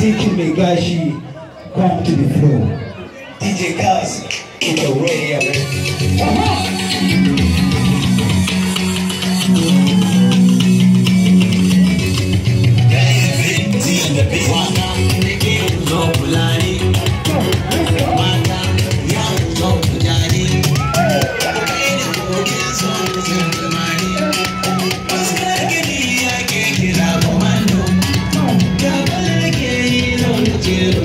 Teaching me gashi, come to the floor. DJ Kaz, in the radio. You